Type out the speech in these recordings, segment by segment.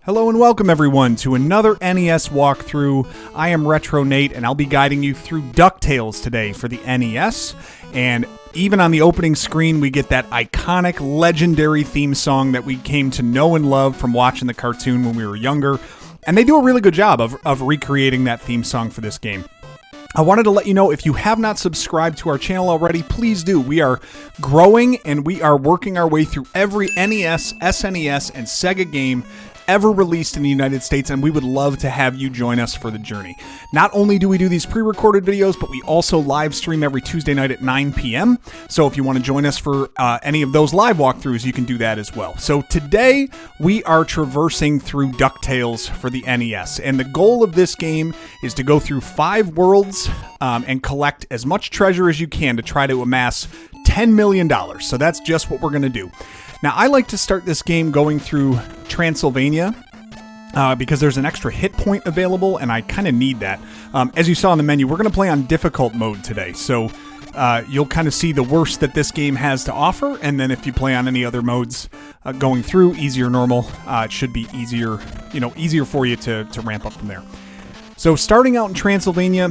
Hello and welcome everyone to another NES walkthrough. I am Retro Nate and I'll be guiding you through Ducktales today for the NES. And even on the opening screen we get that iconic, legendary theme song that we came to know and love from watching the cartoon when we were younger. And they do a really good job of recreating that theme song for this game. I wanted to let you know, if you have not subscribed to our channel already, please do. We are growing and we are working our way through every NES, SNES, and Sega game ever released in the United States, and we would love to have you join us for the journey. Not only do we do these pre-recorded videos, but we also live stream every Tuesday night at 9 p.m. So if you want to join us for any of those live walkthroughs, you can do that as well. So today, we are traversing through DuckTales for the NES, and the goal of this game is to go through 5 worlds and collect as much treasure as you can to try to amass $10 million. So that's just what we're going to do. Now, I like to start this game going through Transylvania because there's an extra hit point available, and I kind of need that. As you saw in the menu, we're going to play on difficult mode today, so you'll kind of see the worst that this game has to offer, and then if you play on any other modes going through, easy or normal, it should be easier for you to ramp up from there. So starting out in Transylvania,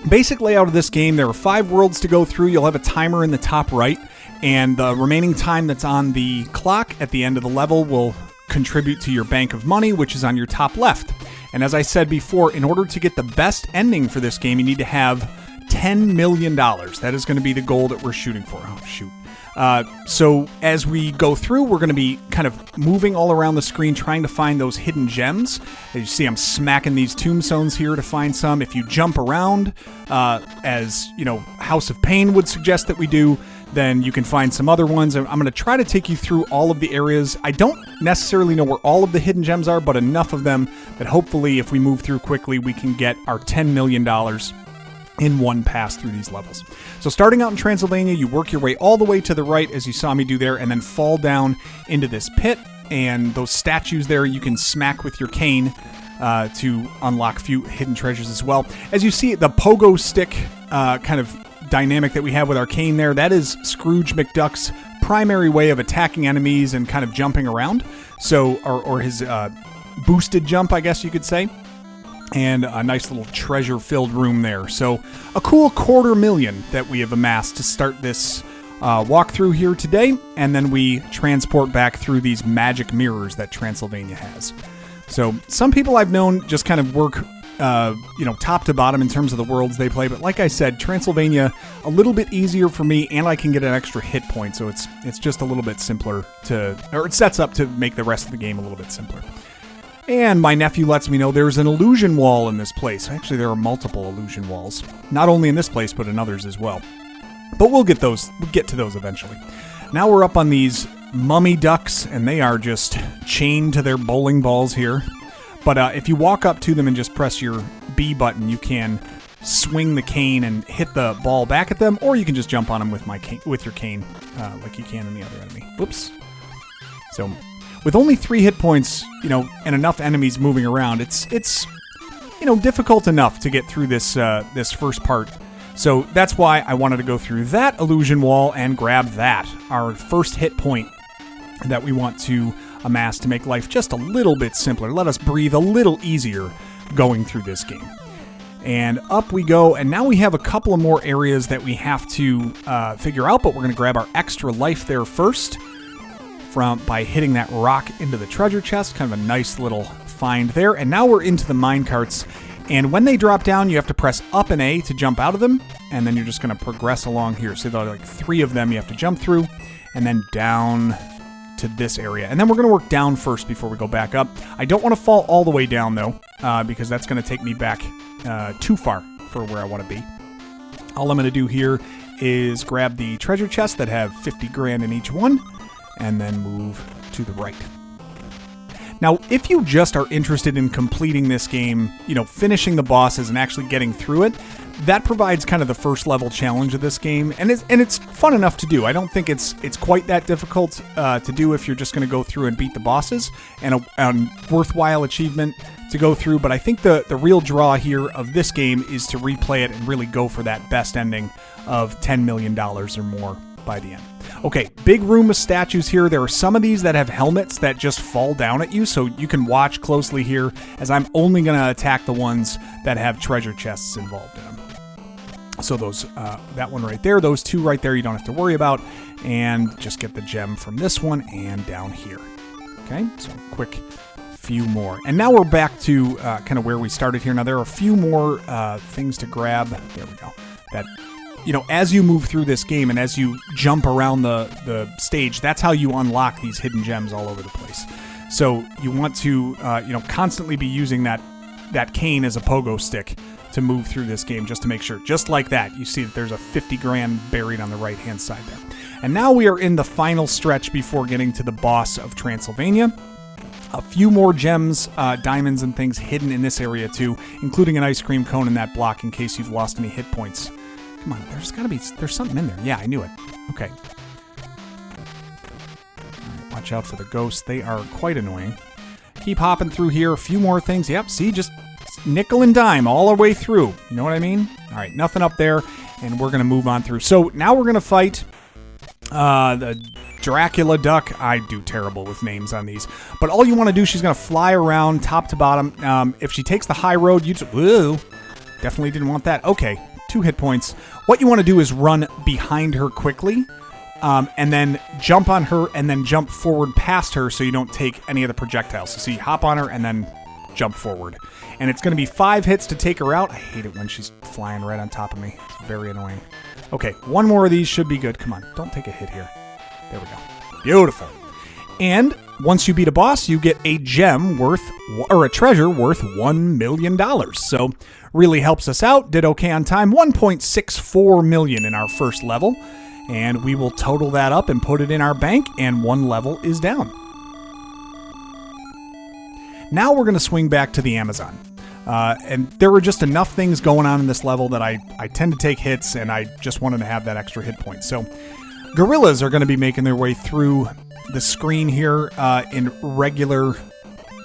basic layout of this game, there are 5 worlds to go through. You'll have a timer in the top right, and the remaining time that's on the clock at the end of the level will contribute to your bank of money, which is on your top left. And as I said before, in order to get the best ending for this game, you need to have $10 million. That is going to be the goal that we're shooting for. Oh, shoot. So as we go through, we're going to be kind of moving all around the screen trying to find those hidden gems. As you see, I'm smacking these tombstones here to find some. If you jump around, as you know, House of Pain would suggest that we do, then you can find some other ones. I'm going to try to take you through all of the areas. I don't necessarily know where all of the hidden gems are, but enough of them that hopefully if we move through quickly, we can get our $10 million in one pass through these levels. So starting out in Transylvania, you work your way all the way to the right, as you saw me do there, and then fall down into this pit. And those statues there, you can smack with your cane to unlock a few hidden treasures as well. As you see, the pogo stick kind of dynamic that we have with our cane there, that is Scrooge McDuck's primary way of attacking enemies and kind of jumping around. So, or his boosted jump, I guess you could say. And a nice little treasure-filled room there. So a cool $250,000 that we have amassed to start this walkthrough here today, and then we transport back through these magic mirrors that Transylvania has. So some people I've known just kind of work top to bottom in terms of the worlds they play, but like I said, Transylvania a little bit easier for me, and I can get an extra hit point, so it's just a little bit simpler it sets up to make the rest of the game a little bit simpler. And my nephew lets me know there's an illusion wall in this place. Actually, there are multiple illusion walls. Not only in this place, but in others as well. But we'll get to those eventually. Now we're up on these mummy ducks, and they are just chained to their bowling balls here. But if you walk up to them and just press your B button, you can swing the cane and hit the ball back at them, or you can just jump on them with your cane, like you can in the other enemy. Whoops. So with only 3 hit points, and enough enemies moving around, it's difficult enough to get through this first part. So that's why I wanted to go through that illusion wall and grab that, our first hit point that we want to amass to make life just a little bit simpler. Let us breathe a little easier going through this game. And up we go, and now we have a couple of more areas that we have to figure out, but we're going to grab our extra life there first by hitting that rock into the treasure chest. Kind of a nice little find there. And now we're into the minecarts, and when they drop down, you have to press up and A to jump out of them, and then you're just going to progress along here. So there are like 3 of them you have to jump through, and then down to this area. And then we're going to work down first before we go back up. I don't want to fall all the way down, though, because that's going to take me back too far for where I want to be. All I'm going to do here is grab the treasure chests that have 50 grand in each one, and then move to the right. Now, if you just are interested in completing this game, finishing the bosses and actually getting through it, that provides kind of the first level challenge of this game, and it's fun enough to do. I don't think it's quite that difficult to do if you're just going to go through and beat the bosses, and a worthwhile achievement to go through. But I think the real draw here of this game is to replay it and really go for that best ending of $10 million or more. by the end. Okay, big room of statues here. There are some of these that have helmets that just fall down at you, so you can watch closely here, as I'm only going to attack the ones that have treasure chests involved in them. So those, that one right there, those two right there, you don't have to worry about, and just get the gem from this one and down here. Okay, so quick few more. And now we're back to kind of where we started here. Now there are a few more things to grab. There we go. That, you know, as you move through this game and as you jump around the stage, that's how you unlock these hidden gems all over the place. So you want to, you know, constantly be using that cane as a pogo stick to move through this game, just to make sure. Just like that, you see that there's a 50 grand buried on the right-hand side there. And now we are in the final stretch before getting to the boss of Transylvania. A few more gems, diamonds, and things hidden in this area too, including an ice cream cone in that block in case you've lost any hit points. Come on, there's something in there. Yeah, I knew it. Okay. Watch out for the ghosts. They are quite annoying. Keep hopping through here. A few more things. Yep, see, just nickel and dime all the way through. You know what I mean? All right, nothing up there, and we're going to move on through. So now we're going to fight the Dracula duck. I do terrible with names on these. But all you want to do, she's going to fly around top to bottom. If she takes the high road, you just... Whoa, definitely didn't want that. Okay, 2 hit points. What you want to do is run behind her quickly, and then jump on her, and then jump forward past her so you don't take any of the projectiles. So see, hop on her, and then jump forward. And it's going to be 5 hits to take her out. I hate it when she's flying right on top of me. It's very annoying. Okay, 1 more of these should be good. Come on, don't take a hit here. There we go. Beautiful. And once you beat a boss, you get a gem worth, or a treasure worth $1 million. So really helps us out. Did okay on time. 1.64 million in our first level. And we will total that up and put it in our bank, and 1 level is down. Now we're going to swing back to the Amazon. And there were just enough things going on in this level that I tend to take hits, and I just wanted to have that extra hit point. So gorillas are going to be making their way through the screen here in regular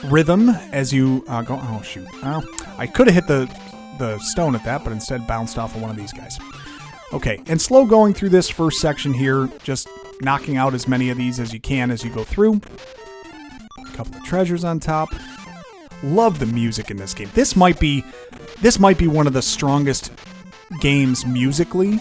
rhythm as you go. Oh, shoot. Well, I could have hit the stone at that, but instead bounced off of one of these guys. Okay, and slow going through this first section here, just knocking out as many of these as you can as you go through. A couple of treasures on top. Love the music in this game. This might be one of the strongest games musically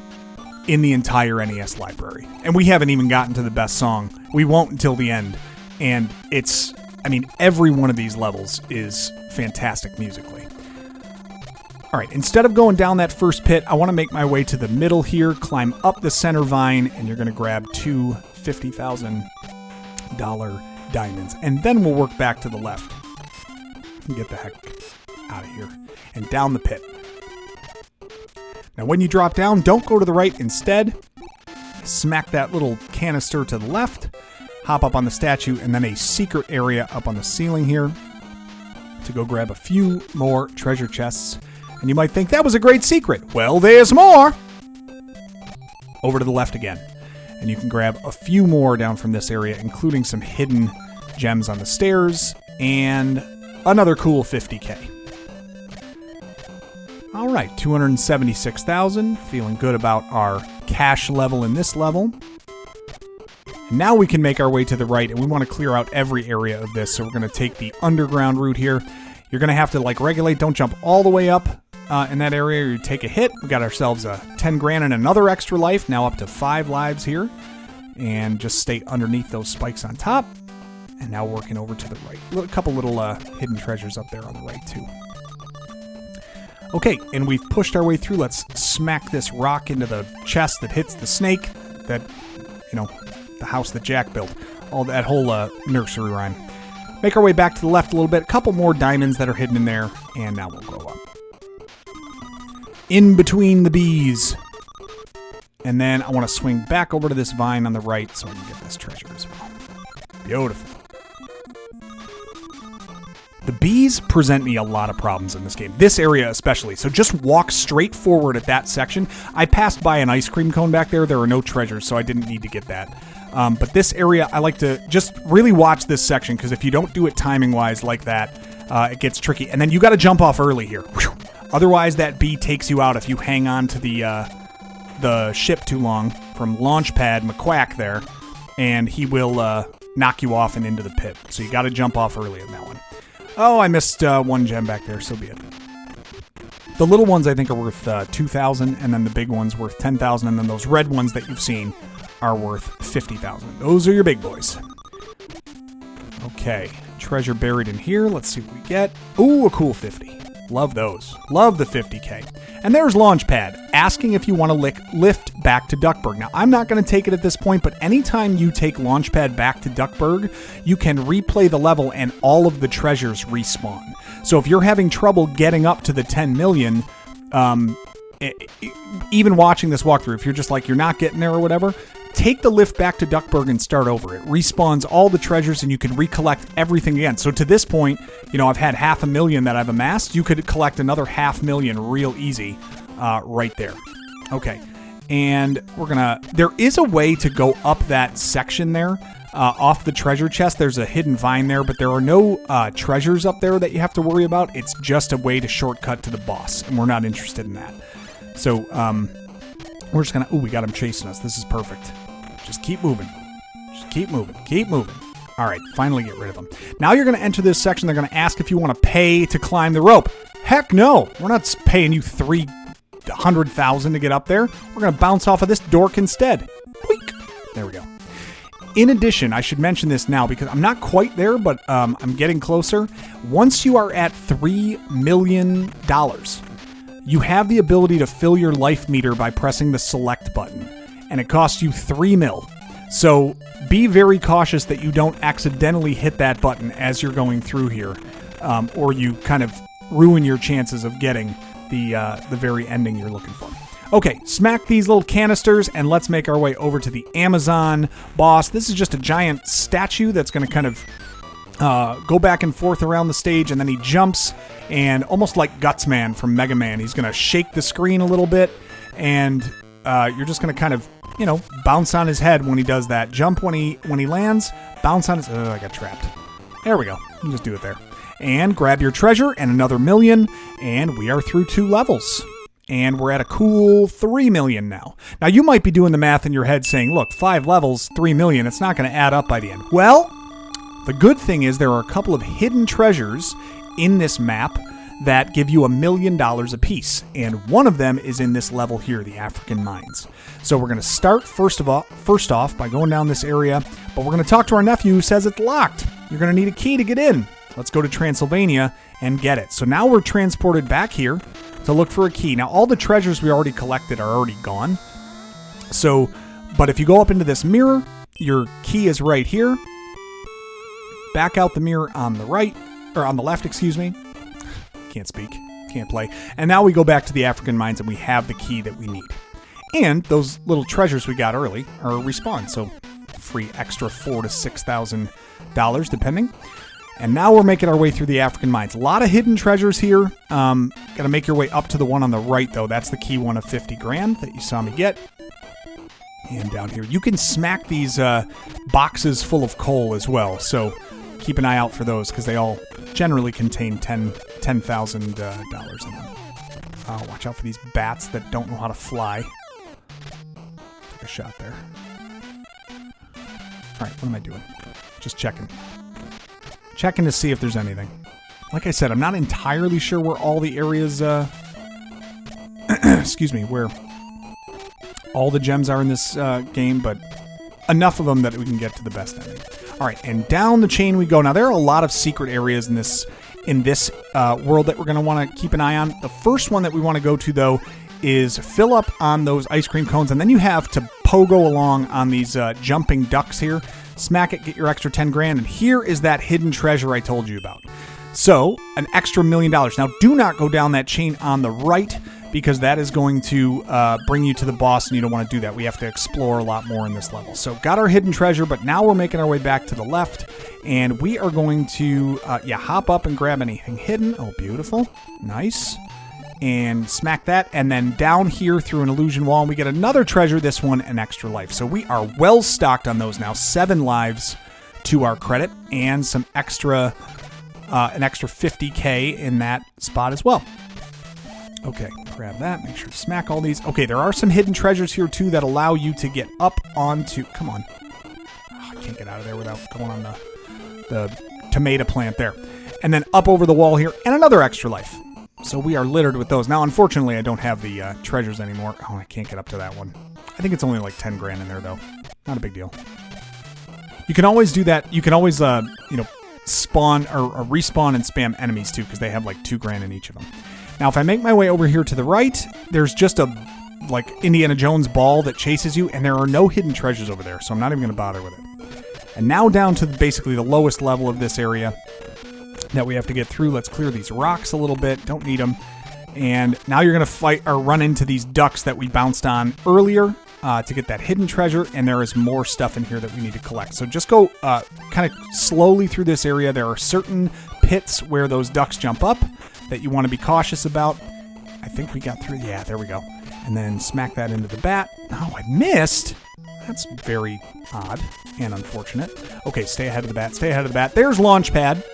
in the entire NES library. And we haven't even gotten to the best song. We won't until the end. And it's, I mean, every one of these levels is fantastic musically. All right, instead of going down that first pit, I want to make my way to the middle here, climb up the center vine, and you're going to grab 2 $50,000 diamonds. And then we'll work back to the left. Get the heck out of here. And down the pit. Now when you drop down, don't go to the right. Instead, smack that little canister to the left, hop up on the statue, and then a secret area up on the ceiling here to go grab a few more treasure chests. And you might think that was a great secret. Well, there's more! Over to the left again. And you can grab a few more down from this area, including some hidden gems on the stairs and another cool 50K. All right, 276,000. Feeling good about our cash level in this level. And now we can make our way to the right, and we want to clear out every area of this. So we're going to take the underground route here. You're going to have to regulate. Don't jump all the way up in that area, or you take a hit. We got ourselves a 10 grand and another extra life. Now up to 5 lives here. And just stay underneath those spikes on top. And now working over to the right. A couple little hidden treasures up there on the right, too. Okay, and we've pushed our way through. Let's smack this rock into the chest that hits the snake. That, you know, the house that Jack built. All that whole nursery rhyme. Make our way back to the left a little bit. A couple more diamonds that are hidden in there. And now we'll go up. In between the bees. And then I want to swing back over to this vine on the right so I can get this treasure as well. Beautiful. The bees present me a lot of problems in this game. This area especially. So just walk straight forward at that section. I passed by an ice cream cone back there. There are no treasures, so I didn't need to get that. But this area, I like to just really watch this section, because if you don't do it timing-wise like that, it gets tricky. And then you got to jump off early here. Whew. Otherwise, that bee takes you out if you hang on to the ship too long from Launchpad McQuack there, and he will knock you off and into the pit. So you got to jump off early in that one. Oh, I missed one gem back there, so be it. The little ones I think are worth 2,000, and then the big ones worth 10,000, and then those red ones that you've seen are worth 50,000. Those are your big boys. Okay, treasure buried in here. Let's see what we get. Ooh, a cool 50. Love those. Love the 50K. And there's Launchpad, asking if you want to lift back to Duckburg. Now, I'm not going to take it at this point, but anytime you take Launchpad back to Duckburg, you can replay the level and all of the treasures respawn. So if you're having trouble getting up to the 10 million, even watching this walkthrough, if you're just like, you're not getting there or whatever, take the lift back to Duckburg and start over. It respawns all the treasures and you can recollect everything again. So to this point, I've had 500,000 that I've amassed. You could collect another 500,000 real easy right there. Okay. And there is a way to go up that section there off the treasure chest. There's a hidden vine there, but there are no treasures up there that you have to worry about. It's just a way to shortcut to the boss, and we're not interested in that. So, we're just gonna... Ooh, we got him chasing us. This is perfect. Just keep moving. Just keep moving. Keep moving. All right, finally get rid of him. Now you're gonna enter this section. They're gonna ask if you want to pay to climb the rope. Heck no! We're not paying you 300,000 to get up there. We're gonna bounce off of this dork instead. Boink. There we go. In addition, I should mention this now because I'm not quite there, but I'm getting closer. Once you are at $3 million, you have the ability to fill your life meter by pressing the select button, and it costs you 3 mil. So be very cautious that you don't accidentally hit that button as you're going through here, or you kind of ruin your chances of getting the very ending you're looking for. Okay, smack these little canisters, and let's make our way over to the Amazon boss. This is just a giant statue that's going to kind of go back and forth around the stage, and then he jumps, and almost like Gutsman from Mega Man, he's going to shake the screen a little bit, and you're just going to kind of, bounce on his head when he does that. Jump when he lands, bounce on his... Oh, I got trapped. There we go. You can just do it there. And grab your treasure and another 1 million, and we are through 2 levels. And we're at a cool 3 million now. Now, you might be doing the math in your head saying, look, 5 levels, 3 million, it's not going to add up by the end. Well, the good thing is there are a couple of hidden treasures in this map that give you $1 million a piece. And one of them is in this level here, the African Mines. So we're going to start first off by going down this area, but we're going to talk to our nephew who says it's locked. You're going to need a key to get in. Let's go to Transylvania and get it. So now we're transported back here to look for a key. Now, all the treasures we already collected are already gone. So, but if you go up into this mirror, your key is right here. Back out the mirror on the right, or on the left, excuse me. Can't speak, can't play. And now we go back to the African Mines and we have the key that we need. And those little treasures we got early are respawned, so free extra $4,000 to $6,000 depending. And now we're making our way through the African Mines. A lot of hidden treasures here. Gotta make your way up to the one on the right, though. That's the key one of 50 grand that you saw me get. And down here, you can smack these boxes full of coal as well. So keep an eye out for those because they all generally contain $10,000 in them. Watch out for these bats that don't know how to fly. Took a shot there. All right, what am I doing? Just checking. Checking to see if there's anything. Like I said, I'm not entirely sure where all the areas, excuse me, where all the gems are in this game, but enough of them that we can get to the best ending. All right, and down the chain we go. Now, there are a lot of secret areas in this world that we're going to want to keep an eye on. The first one that we want to go to, though, is fill up on those ice cream cones, and then you have to pogo along on these jumping ducks here. Smack it, get your extra 10 grand, and here is that hidden treasure I told you about. So, an extra $1 million. Now, do not go down that chain on the right, because that is going to bring you to the boss, and you don't want to do that. We have to explore a lot more in this level. So, got our hidden treasure, but now we're making our way back to the left, and we are going to, hop up and grab anything hidden. Oh, beautiful. Nice. And smack that, and then down here through an illusion wall, and we get another treasure, this one, an extra life. So we are well stocked on those now. 7 lives to our credit, and some extra, an extra 50K in that spot as well. Okay, grab that. Make sure to smack all these. Okay, there are some hidden treasures here, too, that allow you to get up onto... Come on. Oh, I can't get out of there without going on the tomato plant there. And then up over the wall here, and another extra life. So we are littered with those. Now, unfortunately, I don't have the treasures anymore. Oh, I can't get up to that one. I think it's only like 10 grand in there, though. Not a big deal. You can always do that. You can always, spawn or respawn and spam enemies, too, because they have like 2 grand in each of them. Now, if I make my way over here to the right, there's just a, like, Indiana Jones ball that chases you, and there are no hidden treasures over there, so I'm not even going to bother with it. And now down to basically the lowest level of this area that we have to get through. Let's clear these rocks a little bit. Don't need them. And now you're going to fight or run into these ducks that we bounced on earlier to get that hidden treasure, and there is more stuff in here that we need to collect. So just go kind of slowly through this area. There are certain pits where those ducks jump up that you want to be cautious about. I think we got through. Yeah, there we go. And then smack that into the bat. Oh, I missed. That's very odd and unfortunate. Okay, stay ahead of the bat. Stay ahead of the bat. There's Launchpad.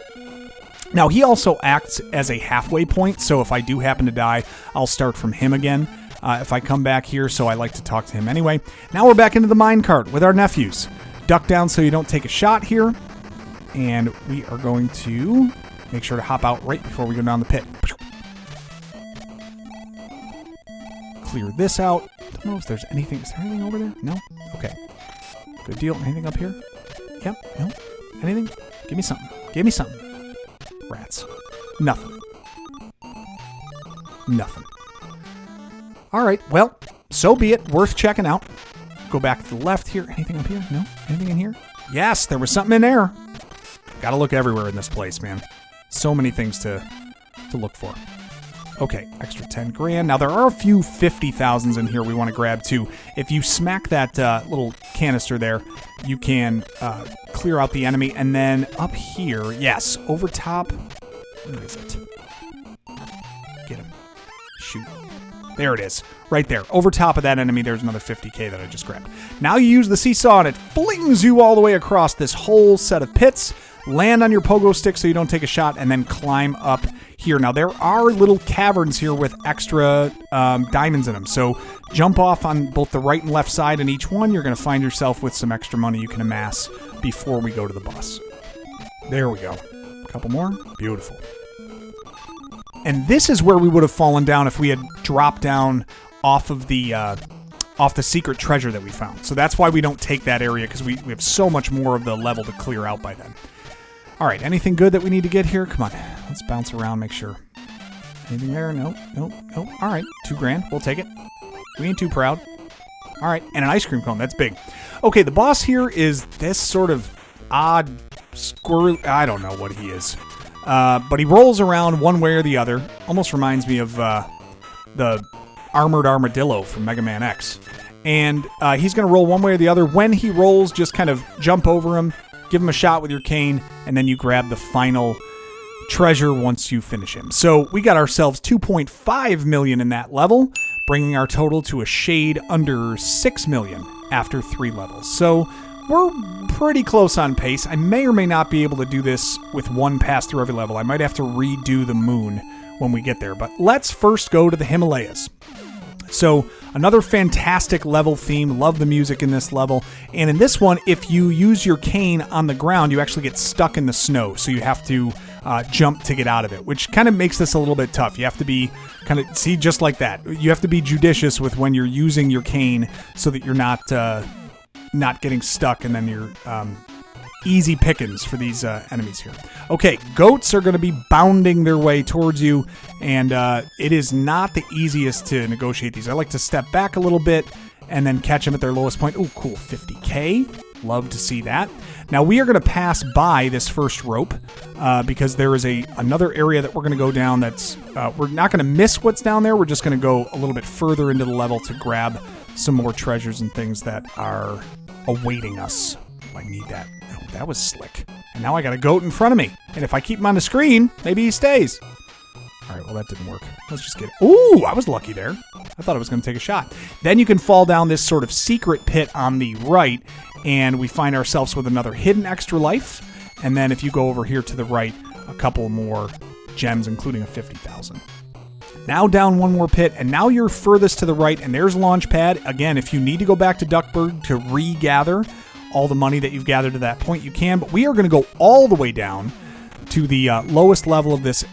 Now, he also acts as a halfway point, so if I do happen to die, I'll start from him again if I come back here, so I like to talk to him anyway. Now we're back into the minecart with our nephews. Duck down so you don't take a shot here, and we are going to make sure to hop out right before we go down the pit. Clear this out. Don't know if there's anything. Is there anything over there? No? Okay. Good deal. Anything up here? Yep. No? Anything? Give me something. Give me something. Rats. Nothing. Nothing. Alright, well, so be it. Worth checking out. Go back to the left here. Anything up here? No? Anything in here? Yes, there was something in there. Gotta look everywhere in this place, man. So many things to look for. Okay, extra 10 grand. Now, there are a few 50,000s in here we want to grab, too. If you smack that little canister there, you can clear out the enemy. And then up here, yes, over top. Where is it? Get him. Shoot. There it is. Right there. Over top of that enemy, there's another 50K that I just grabbed. Now you use the seesaw, and it flings you all the way across this whole set of pits. Land on your pogo stick so you don't take a shot, and then climb up here. Now, there are little caverns here with extra diamonds in them. So jump off on both the right and left side in each one. You're going to find yourself with some extra money you can amass before we go to the boss. There we go. A couple more. Beautiful. And this is where we would have fallen down if we had dropped down off of the secret treasure that we found. So that's why we don't take that area, because we have so much more of the level to clear out by then. All right, anything good that we need to get here? Come on, let's bounce around, make sure. Anything there? No, no, no. All right, 2 grand, we'll take it. We ain't too proud. All right, and an ice cream cone, that's big. Okay, the boss here is this sort of odd squirrel. I don't know what he is. But he rolls around one way or the other. Almost reminds me of the armored armadillo from Mega Man X. And he's going to roll one way or the other. When he rolls, just kind of jump over him, give him a shot with your cane, and then you grab the final treasure once you finish him. So we got ourselves 2.5 million in that level, bringing our total to a shade under 6 million after 3 levels. So we're pretty close on pace. I may or may not be able to do this with one pass through every level. I might have to redo the moon when we get there. But let's first go to the Himalayas. So another fantastic level theme. Love the music in this level. And in this one, if you use your cane on the ground, you actually get stuck in the snow. So you have to jump to get out of it, which kind of makes this a little bit tough. You have to be see, just like that. You have to be judicious with when you're using your cane so that you're not getting stuck, and then you're easy pickings for these enemies here. Okay, goats are going to be bounding their way towards you, and it is not the easiest to negotiate these. I like to step back a little bit and then catch them at their lowest point. Oh, cool, 50K. Love to see that. Now, we are going to pass by this first rope because there is another area that we're going to go down that's... we're not going to miss what's down there. We're just going to go a little bit further into the level to grab some more treasures and things that are awaiting us. Oh, I need that. Oh, that was slick. And now I got a goat in front of me. And if I keep him on the screen, maybe he stays. All right, well, that didn't work. Let's just get it. Ooh, I was lucky there. I thought I was going to take a shot. Then you can fall down this sort of secret pit on the right, and we find ourselves with another hidden extra life. And then if you go over here to the right, a couple more gems, including a 50,000. Now down one more pit, and now you're furthest to the right, and there's launch pad. Again, if you need to go back to Duckburg to regather all the money that you've gathered to that point, you can, but we are going to go all the way down to the lowest level of this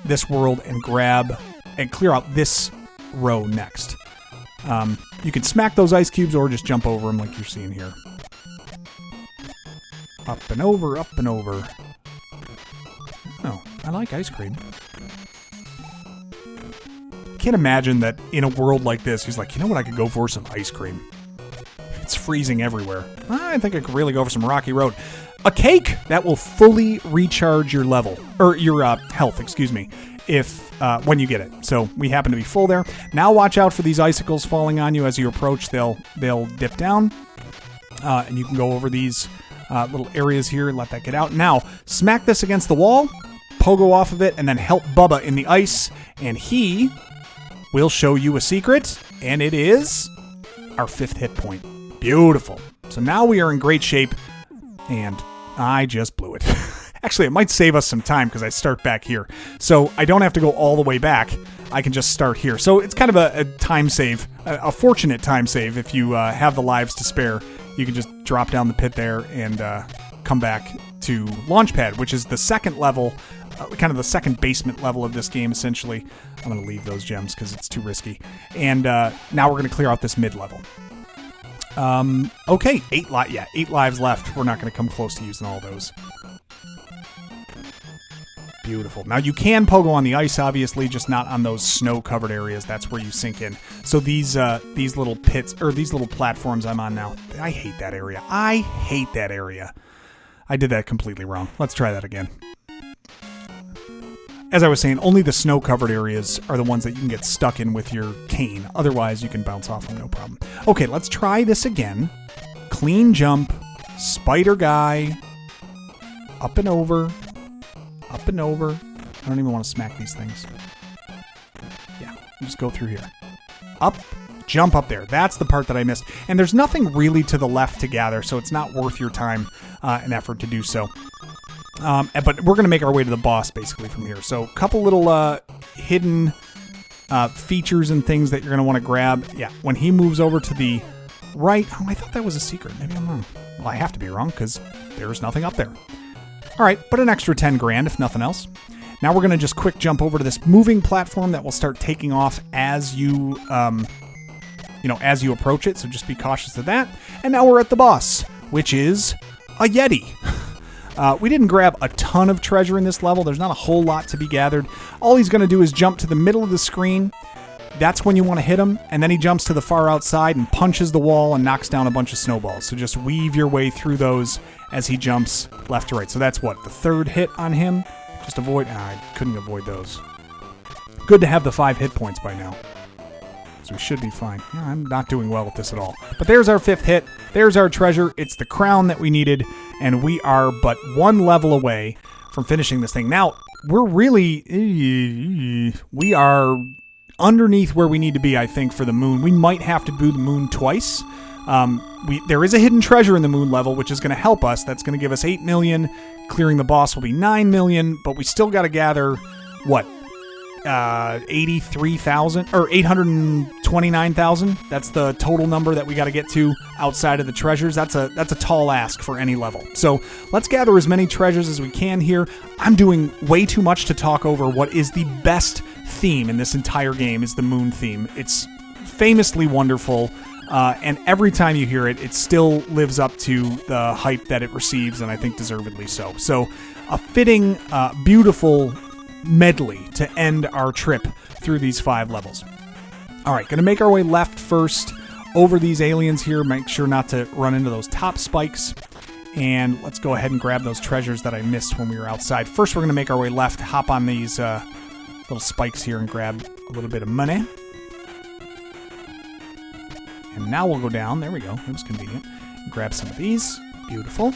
this world and grab and clear out this row next. You can smack those ice cubes or just jump over them like you're seeing here. Up and over, up and over. Oh, I like ice cream. Can't imagine that in a world like this, he's like, you know what, I could go for some ice cream. It's freezing everywhere. I think I could really go for some Rocky Road. A cake that will fully recharge your level, or your health, excuse me, if when you get it. So we happen to be full there. Now watch out for these icicles falling on you as you approach. They'll dip down, and you can go over these little areas here and let that get out. Now smack this against the wall, pogo off of it, and then help Bubba in the ice, and he will show you a secret, and it is our 5th hit point. Beautiful. So now we are in great shape, and I just blew it. Actually, it might save us some time because I start back here. So I don't have to go all the way back. I can just start here. So it's kind of a time save, a fortunate time save. If you have the lives to spare, you can just drop down the pit there and come back to Launchpad, which is the second level, kind of the second basement level of this game, essentially. I'm going to leave those gems because it's too risky. And now we're going to clear out this mid-level. Okay, 8 lives left. We're not going to come close to using all those. Beautiful. Now you can pogo on the ice, obviously, just not on those snow-covered areas. That's where you sink in. So these little pits, or these little platforms I'm on now, I hate that area. I hate that area. I did that completely wrong. Let's try that again. As I was saying, only the snow-covered areas are the ones that you can get stuck in with your cane. Otherwise, you can bounce off them, no problem. Okay, let's try this again. Clean jump, spider guy, up and over, up and over. I don't even want to smack these things. Yeah, just go through here. Up, jump up there. That's the part that I missed. And there's nothing really to the left to gather, so it's not worth your time and effort to do so. But we're going to make our way to the boss, basically, from here. So a couple little hidden features and things that you're going to want to grab. Yeah, when he moves over to the right... Oh, I thought that was a secret. Maybe I'm wrong. Well, I have to be wrong, because there's nothing up there. All right, but an extra 10 grand, if nothing else. Now we're going to just quick jump over to this moving platform that will start taking off as you, as you approach it. So just be cautious of that. And now we're at the boss, which is a Yeti. We didn't grab a ton of treasure in this level. There's not a whole lot to be gathered. All he's going to do is jump to the middle of the screen. That's when you want to hit him. And then he jumps to the far outside and punches the wall and knocks down a bunch of snowballs. So just weave your way through those as he jumps left to right. So that's what, the 3rd hit on him? Just avoid... I couldn't avoid those. Good to have the 5 hit points by now. So we should be fine. Yeah, I'm not doing well with this at all. But there's our 5th hit. There's our treasure. It's the crown that we needed. And we are but 1 level away from finishing this thing. Now, we're really... We are underneath where we need to be, I think, for the moon. We might have to do the moon twice. There is a hidden treasure in the moon level, which is going to help us. That's going to give us 8 million. Clearing the boss will be 9 million. But we still got to gather, what? 83,000 or 829,000. That's the total number that we got to get to outside of the treasures. That's a tall ask for any level. So let's gather as many treasures as we can here. I'm doing way too much to talk over what is the best theme in this entire game is the moon theme. It's famously wonderful. And every time you hear it, it still lives up to the hype that it receives, and I think deservedly so. So a fitting, beautiful medley to end our trip through these 5 levels. All right, going to make our way left first over these aliens here. Make sure not to run into those top spikes. And let's go ahead and grab those treasures that I missed when we were outside. First, we're going to make our way left, hop on these little spikes here and grab a little bit of money. And now we'll go down. There we go. It was convenient. Grab some of these. Beautiful.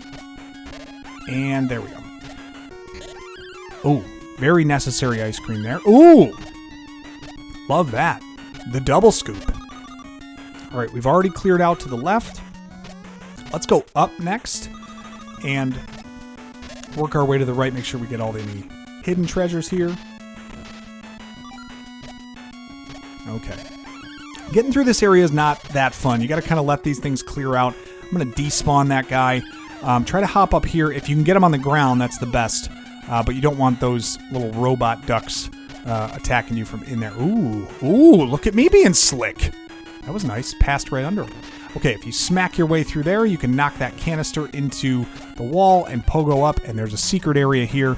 And there we go. Oh, very necessary ice cream there. Ooh! Love that. The double scoop. All right, we've already cleared out to the left. Let's go up next and work our way to the right. Make sure we get all the hidden treasures here. Okay. Getting through this area is not that fun. You got to kind of let these things clear out. I'm going to despawn that guy. Try to hop up here. If you can get him on the ground, that's the best. But you don't want those little robot ducks attacking you from in there. Ooh, look at me being slick. That was nice. Passed right under him. Okay, if you smack your way through there, you can knock that canister into the wall and pogo up, and there's a secret area here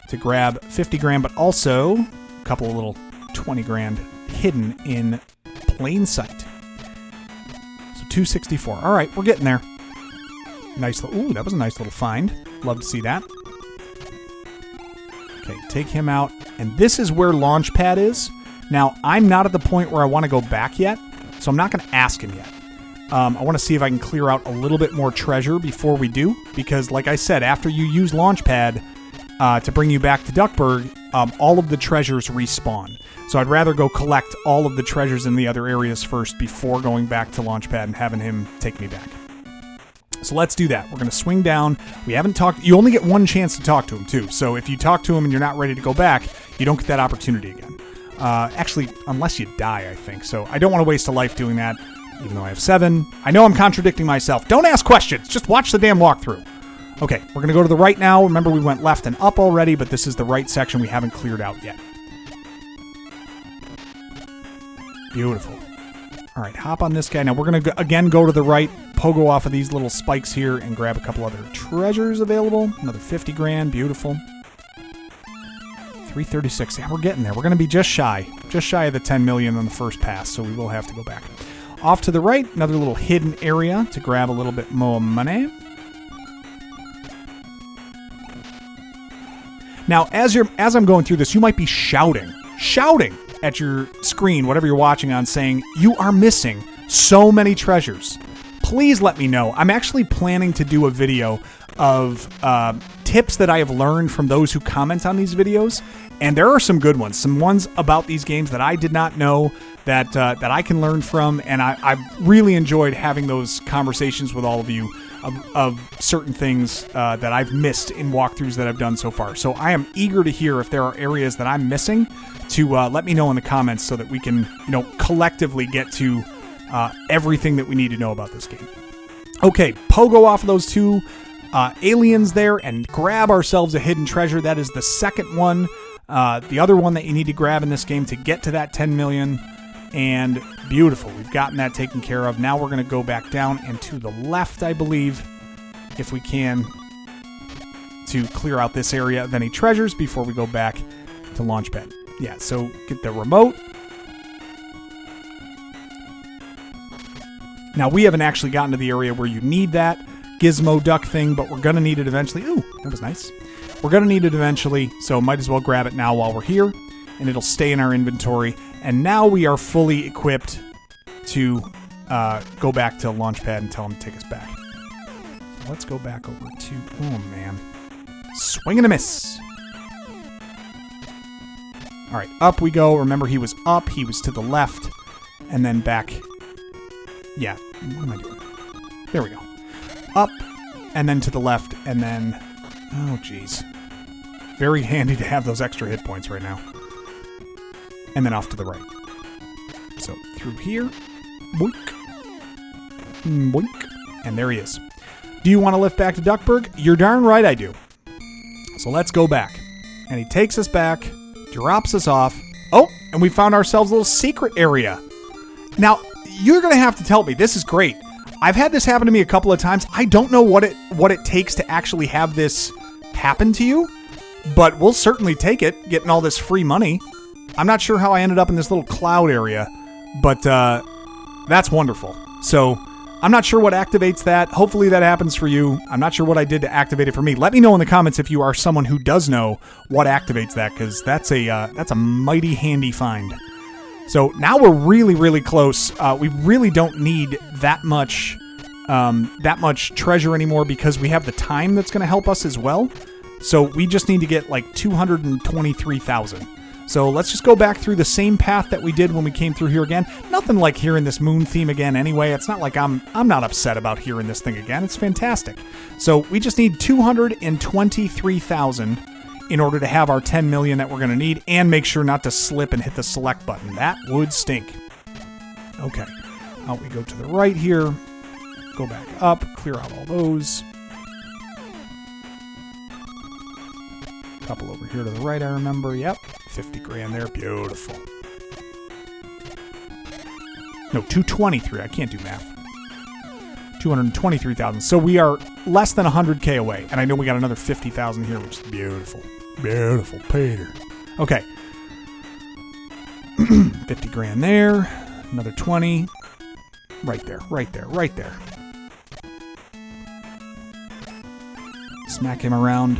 to grab 50 grand, but also a couple of little 20 grand hidden in plain sight. So 264. All right, we're getting there. Nice. Ooh, that was a nice little find. Love to see that. Okay, take him out. And this is where Launchpad is. Now, I'm not at the point where I want to go back yet, so I'm not going to ask him yet. I want to see if I can clear out a little bit more treasure before we do, because like I said, after you use Launchpad to bring you back to Duckburg, all of the treasures respawn. So I'd rather go collect all of the treasures in the other areas first before going back to Launchpad and having him take me back. So let's do that. We're going to swing down. We haven't talked. You only get one chance to talk to him, too. So if you talk to him and you're not ready to go back, you don't get that opportunity again. Actually, unless you die, I think. So I don't want to waste a life doing that, even though I have 7. I know I'm contradicting myself. Don't ask questions. Just watch the damn walkthrough. Okay, we're going to go to the right now. Remember, we went left and up already, but this is the right section we haven't cleared out yet. Beautiful. All right, hop on this guy. Now, we're going to, again, go to the right, pogo off of these little spikes here, and grab a couple other treasures available. Another 50 grand. Beautiful. 336. Yeah, we're getting there. We're going to be just shy of the 10 million on the first pass, so we will have to go back. Off to the right, another little hidden area to grab a little bit more money. Now, as I'm going through this, you might be shouting at your screen, whatever you're watching on, saying, you are missing so many treasures. Please let me know. I'm actually planning to do a video of tips that I have learned from those who comment on these videos, and there are some good ones. Some ones about these games that I did not know that I can learn from, and I've really enjoyed having those conversations with all of you of certain things that I've missed in walkthroughs that I've done so far. So I am eager to hear if there are areas that I'm missing to let me know in the comments so that we can, collectively get to everything that we need to know about this game. Okay, pogo off of those 2 aliens there and grab ourselves a hidden treasure. That is the second one. The other one that you need to grab in this game to get to that 10 million. And beautiful. We've gotten that taken care of. Now we're going to go back down and to the left, I believe, if we can, to clear out this area of any treasures before we go back to Launchpad. Yeah, so get the remote. Now, we haven't actually gotten to the area where you need that gizmo duck thing, but we're going to need it eventually. Ooh, that was nice. We're going to need it eventually, so might as well grab it now while we're here, and it'll stay in our inventory. And now we are fully equipped to go back to Launchpad and tell him to take us back. So let's go back over to... Oh, man. Swing and a miss. All right, up we go. Remember, he was up. He was to the left. And then back... Yeah, what am I doing? There we go. Up, and then to the left, and then... Oh, jeez. Very handy to have those extra hit points right now. And then off to the right. So, through here. Boink. Boink. And there he is. Do you want to lift back to Duckburg? You're darn right I do. So let's go back. And he takes us back, drops us off. Oh, and we found ourselves a little secret area. Now, you're going to have to tell me. This is great. I've had this happen to me a couple of times. I don't know what it takes to actually have this happen to you, but we'll certainly take it, getting all this free money. I'm not sure how I ended up in this little cloud area, but that's wonderful. So I'm not sure what activates that. Hopefully that happens for you. I'm not sure what I did to activate it for me. Let me know in the comments if you are someone who does know what activates that, because that's a mighty handy find. So now we're really, really close. We really don't need that much treasure anymore because we have the time that's going to help us as well. So we just need to get like 223,000. So let's just go back through the same path that we did when we came through here again. Nothing like hearing this moon theme again anyway. It's not like I'm not upset about hearing this thing again. It's fantastic. So we just need 223,000 in order to have our 10 million that we're going to need, and make sure not to slip and hit the select button. That would stink. Okay, out we go to the right here. Go back up, clear out all those. Couple over here to the right, I remember. Yep, 50 grand there. Beautiful. No, 223. I can't do math. 223,000. So we are less than 100K away. And I know we got another 50,000 here, which is beautiful. Beautiful, Peter. Okay. 50 grand there. Another 20. Right there, right there, right there. Smack him around.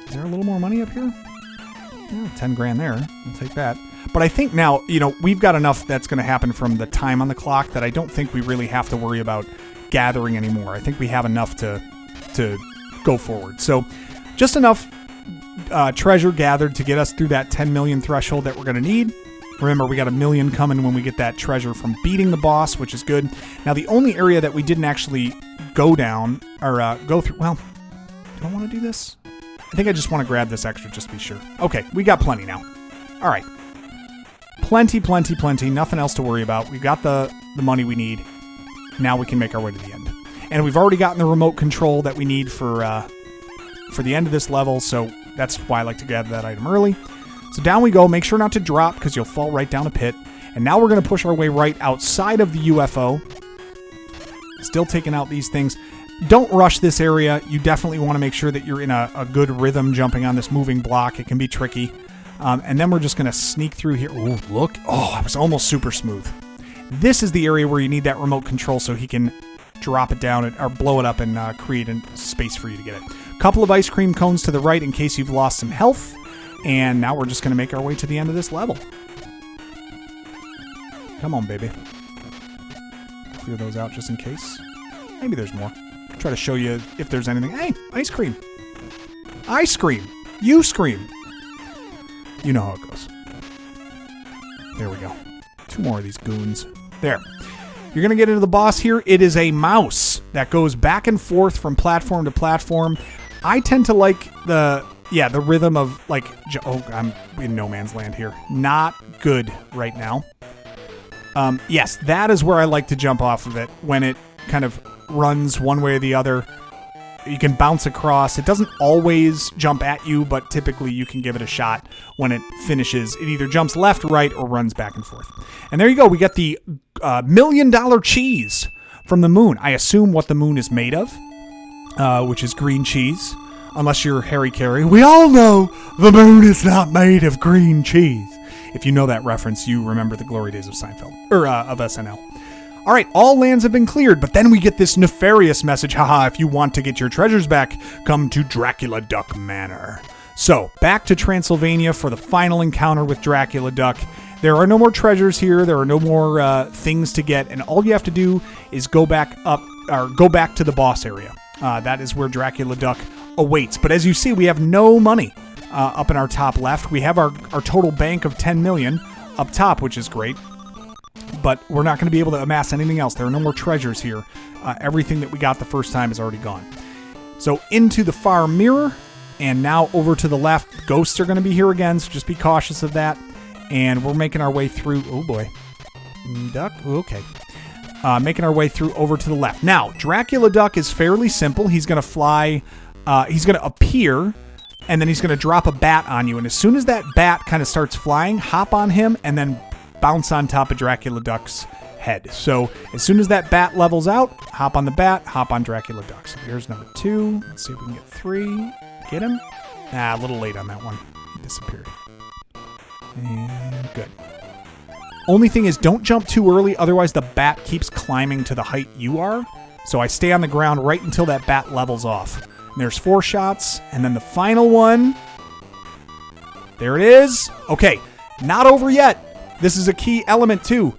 Is there a little more money up here? Yeah, 10 grand there. I'll take that. But I think now, we've got enough that's going to happen from the time on the clock that I don't think we really have to worry about gathering anymore. I think we have enough to go forward. So just enough treasure gathered to get us through that 10 million threshold that we're going to need. Remember, we got 1 million coming when we get that treasure from beating the boss, which is good. Now, the only area that we didn't actually go down or go through... Well, do I want to do this? I think I just want to grab this extra just to be sure. Okay, we got plenty now. All right. Plenty. Nothing else to worry about. We've got the money we need. Now we can make our way to the end. And we've already gotten the remote control that we need for the end of this level, so that's why I like to grab that item early. So down we go. Make sure not to drop because you'll fall right down a pit. And now we're going to push our way right outside of the UFO. Still taking out these things. Don't rush this area. You definitely want to make sure that you're in a good rhythm jumping on this moving block. It can be tricky. And then we're just going to sneak through here. Ooh, look. Oh, it was almost super smooth. This is the area where you need that remote control so he can drop it down or blow it up and create a space for you to get it. Couple of ice cream cones to the right in case you've lost some health. And now we're just going to make our way to the end of this level. Come on, baby. Clear those out just in case. Maybe there's more. Try to show you if there's anything. Hey, ice cream. I scream. You scream. You know how it goes. There we go. 2 more of these goons. There. You're going to get into the boss here. It is a mouse that goes back and forth from platform to platform. I tend to like the rhythm of I'm in no man's land here. Not good right now. Yes, that is where I like to jump off of it when it kind of runs one way or the other. You can bounce across. It doesn't always jump at you, but typically you can give it a shot when it finishes. It either jumps left, right, or runs back and forth. And there you go. We got the $1 million cheese from the moon. I assume what the moon is made of, which is green cheese. Unless you're Harry Carey. We all know the moon is not made of green cheese. If you know that reference, you remember the glory days of Seinfeld. Or of SNL. All right, all lands have been cleared, but then we get this nefarious message. Haha, if you want to get your treasures back, come to Dracula Duck Manor. So, back to Transylvania for the final encounter with Dracula Duck. There are no more treasures here. There are no more things to get, and all you have to do is go back to the boss area. That is where Dracula Duck awaits. But as you see, we have no money up in our top left. We have our total bank of 10 million up top, which is great. But we're not going to be able to amass anything else. There are no more treasures here. Everything that we got the first time is already gone. So into the far mirror, and now over to the left. Ghosts are going to be here again, so just be cautious of that. And we're making our way through. Oh boy. Duck? Okay. Making our way through over to the left. Now, Dracula Duck is fairly simple. He's going to fly. He's going to appear, and then he's going to drop a bat on you. And as soon as that bat kind of starts flying, hop on him, and then bounce on top of Dracula Duck's head. So as soon as that bat levels out, hop on the bat, hop on Dracula Duck. So here's number 2. Let's see if we can get 3. Get him? A little late on that one. He disappeared. And good. Only thing is, don't jump too early, otherwise the bat keeps climbing to the height you are. So I stay on the ground right until that bat levels off. And there's 4 shots, and then the final one. There it is. Okay, not over yet. This is a key element too.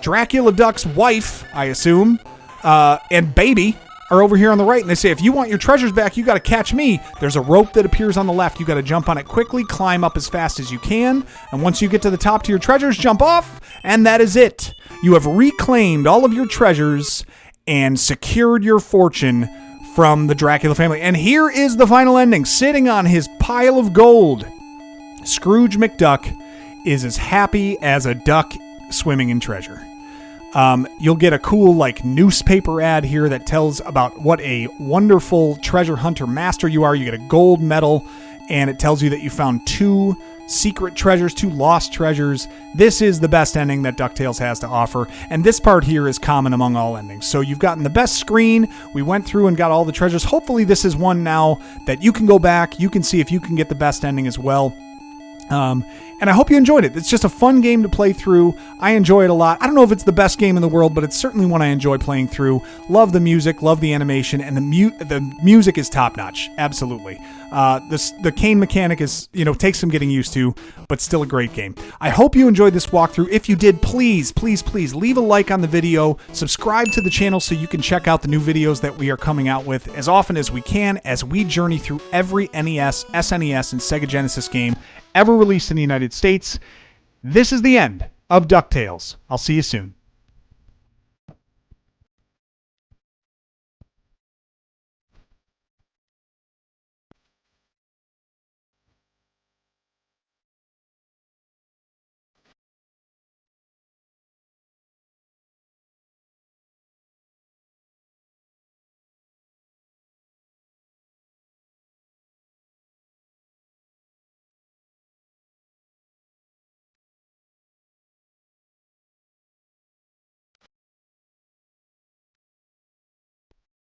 Dracula Duck's wife, I assume, and baby are over here on the right, and they say, if you want your treasures back, you got to catch me. There's a rope that appears on the left. You got to jump on it quickly, climb up as fast as you can, and once you get to the top to your treasures, jump off, and that is it. You have reclaimed all of your treasures and secured your fortune from the Dracula family. And here is the final ending. Sitting on his pile of gold, Scrooge McDuck is as happy as a duck swimming in treasure. You'll get a cool newspaper ad here that tells about what a wonderful treasure hunter master you are. You get a gold medal, and it tells you that you found 2 secret treasures, 2 lost treasures. This is the best ending that DuckTales has to offer, and this part here is common among all endings. So you've gotten the best screen. We went through and got all the treasures. Hopefully this is one now that you can go back. You can see if you can get the best ending as well. And I hope you enjoyed it. It's just a fun game to play through. I enjoy it a lot. I don't know if it's the best game in the world, but it's certainly one I enjoy playing through. Love the music, love the animation, and the music is top-notch. Absolutely. The cane mechanic is, takes some getting used to, but still a great game. I hope you enjoyed this walkthrough. If you did, please, please, please leave a like on the video. Subscribe to the channel so you can check out the new videos that we are coming out with as often as we can as we journey through every NES, SNES, and Sega Genesis game ever released in the United States. This is the end of DuckTales. I'll see you soon.